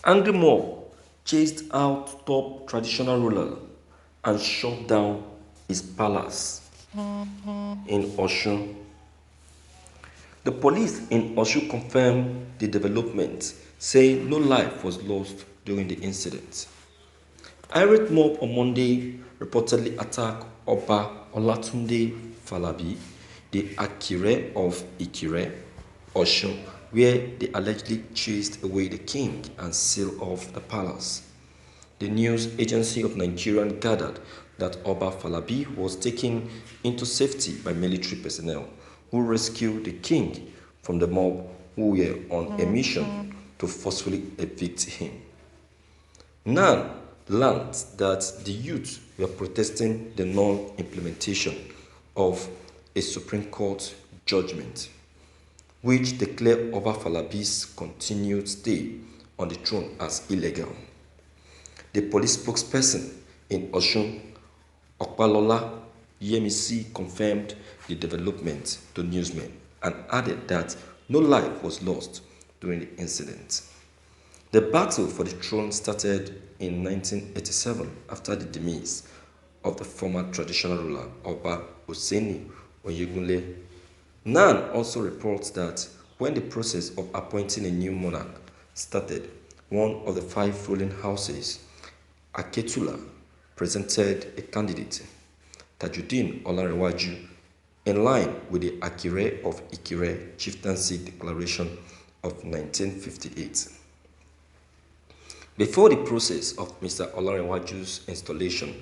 Angry mob chased out top traditional ruler and shut down his palace in Osun. The police in Osun confirmed the development, saying no life was lost during the incident. Irate mob on Monday reportedly attacked Oba Olatunde Falabi, the Akire of Ikire, Osun, where they allegedly chased away the king and sealed off the palace. The news agency of Nigeria gathered that Oba Falabi was taken into safety by military personnel who rescued the king from the mob who were on a mission to forcefully evict him. None learned that the youth were protesting the non-implementation of a Supreme Court judgment, which declared Oba Falabi's continued stay on the throne as illegal. The police spokesperson in Osun, Opalola Yemisi, confirmed the development to newsmen and added that no life was lost during the incident. The battle for the throne started in 1987 after the demise of the former traditional ruler Oba Oseni Oyegunle. Nan also reports that when the process of appointing a new monarch started, one of the five ruling houses, Aketula, presented a candidate, Tajuddin Olarewaju, in line with the Akire of Ikire Chieftaincy Declaration of 1958. Before the process of Mr. Olarewaju's installation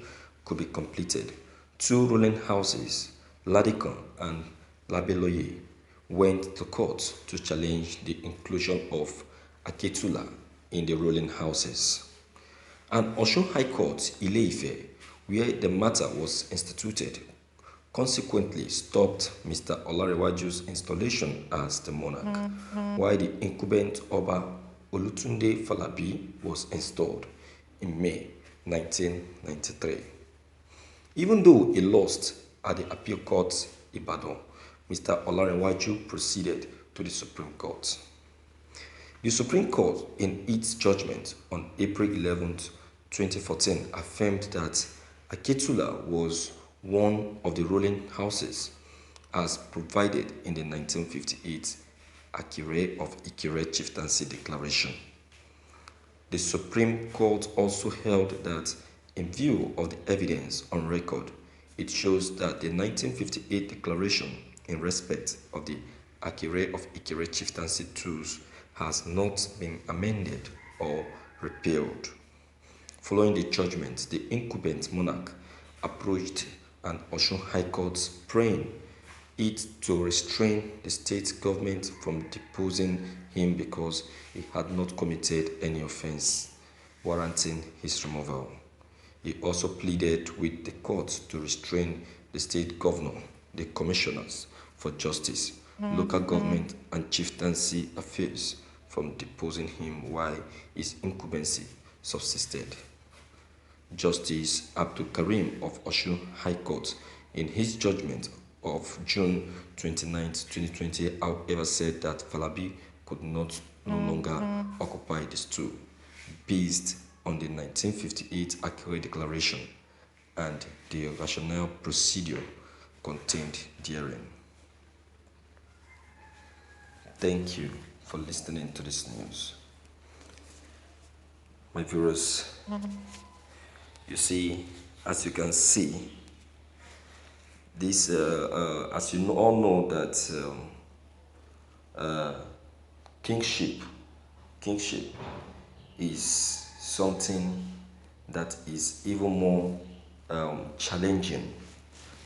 could be completed, two ruling houses, Ladikon and Labeloye, went to court to challenge the inclusion of Aketula in the ruling houses. And Osun High Court, Ile-Ife, where the matter was instituted, consequently stopped Mr. Olarewaju's installation as the monarch, while the incumbent Oba Olutunde Falabi was installed in May 1993. Even though he lost at the appeal court Ibadan, Mr. Olarewaju proceeded to the Supreme Court. The Supreme Court, in its judgment on April 11, 2014, affirmed that Aketula was one of the ruling houses as provided in the 1958 Akire of Ikire Chieftaincy Declaration. The Supreme Court also held that, in view of the evidence on record, it shows that the 1958 declaration in respect of the Akire of Ikire Chieftaincy Truce has not been amended or repealed. Following the judgment, the incumbent monarch approached an Osun High Court praying it to restrain the state government from deposing him because he had not committed any offense warranting his removal. He also pleaded with the court to restrain the state governor, the commissioners for justice, local government and chieftaincy affairs from deposing him while his incumbency subsisted. Justice Abdul Karim of Osun High Court, in his judgment of June 29, 2020, however, said that Falabi could no longer occupy the stool based on the 1958 Akire Declaration and the rationale procedure contained therein. Thank you for listening to this news. My viewers, you see, as you can see, this, as you all know, that kingship is something that is even more challenging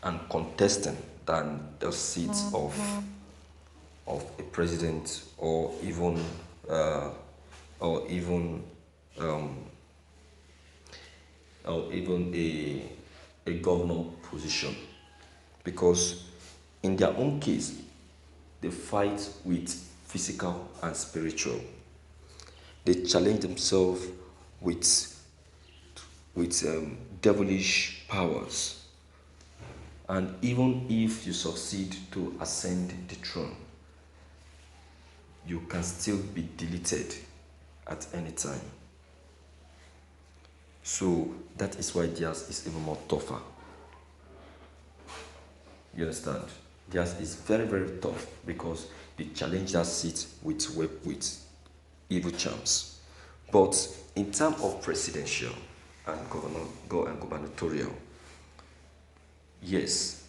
and contesting than the seat of a president or even a governor position, because in their own case they fight with physical and spiritual. They challenge themselves with devilish powers, and even if you succeed to ascend the throne, you can still be deleted at any time. So that is why theirs is even more tougher. You understand? Theirs is very, very tough because they challenge that seat with evil charms. But in terms of presidential and gubernatorial, yes,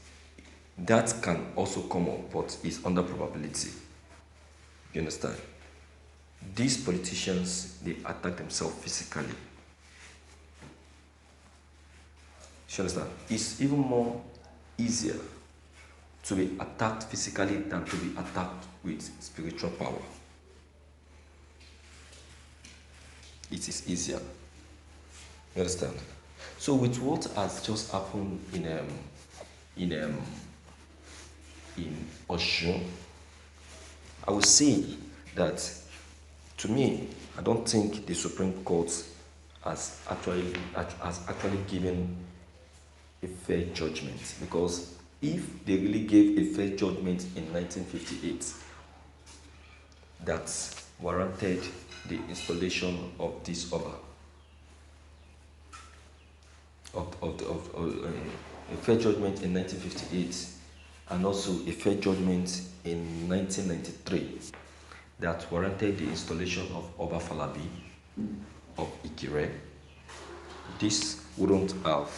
that can also come up, but it's under probability. You understand? These politicians, they attack themselves physically. You understand? It's even more easier to be attacked physically than to be attacked with spiritual power. It is easier. You understand? So with what has just happened in Osun, I would say that, to me, I don't think the Supreme Court has actually given a fair judgment, because if they really gave a fair judgment in 1958 that warranted the installation of this Oba, a fair judgment in 1958, and also a fair judgment in 1993 that warranted the installation of Oba Falabi of Āñgry, this wouldn't have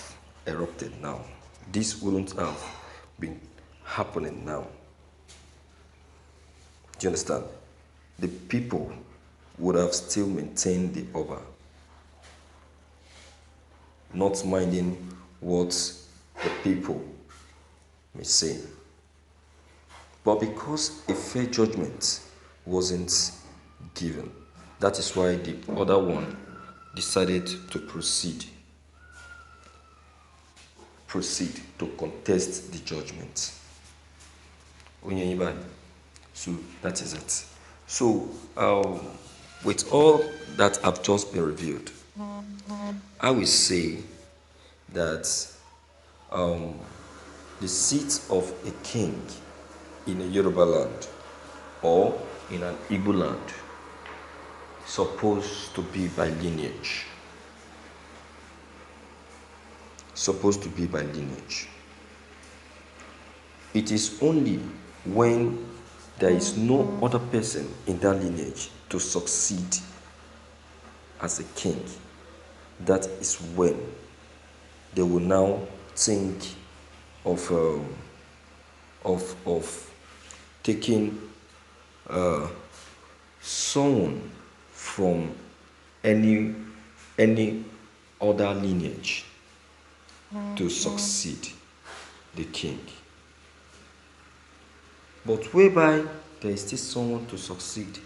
erupted now. This wouldn't have been happening now. Do you understand? The people would have still maintained the Oba, not minding what the people may say. But because a fair judgment wasn't given, that is why the other one decided to proceed to contest the judgment. So that is it. So with all that have just been reviewed, I will say that the seat of a king in a Yoruba land or in an Igbo land is supposed to be by lineage. Supposed to be by lineage. It is only when there is no other person in that lineage to succeed as a king, that is when they will now think of taking someone from any other lineage to succeed the king. But whereby there is still someone to succeed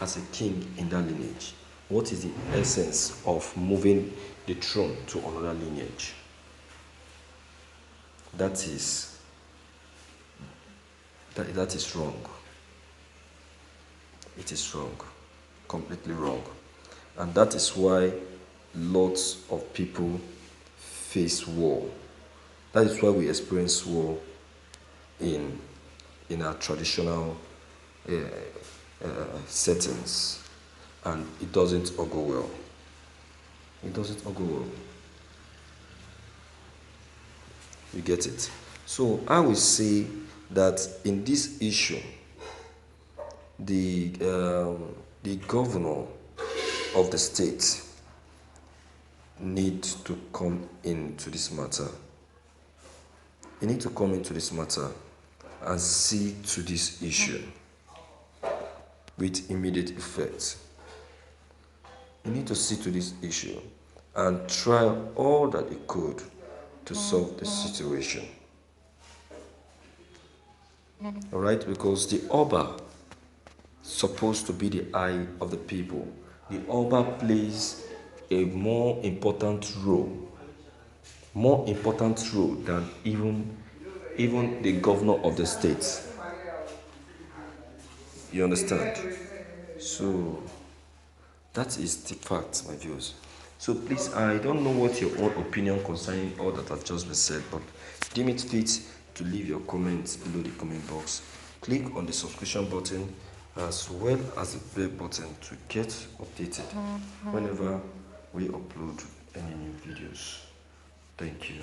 as a king in that lineage, what is the essence of moving the throne to another lineage? That is wrong. It is wrong. Completely wrong. And that is why lots of people face war. That is why we experience war in our traditional settings, and it doesn't all go well. It doesn't all go well. You get it? So I will say that in this issue, the governor of the state need to come into this matter. You need to come into this matter and see to this issue with immediate effect. You need to see to this issue and try all that you could to solve the situation. All right? Because the Oba supposed to be the eye of the people. The Oba plays a more important role than even the governor of the state. You understand? So that is the fact, my viewers. So please, I don't know what your own opinion concerning all that have just been said, but deem it fit to leave your comments below the comment box. Click on the subscription button as well as the bell button to get updated whenever we upload any new videos. Thank you.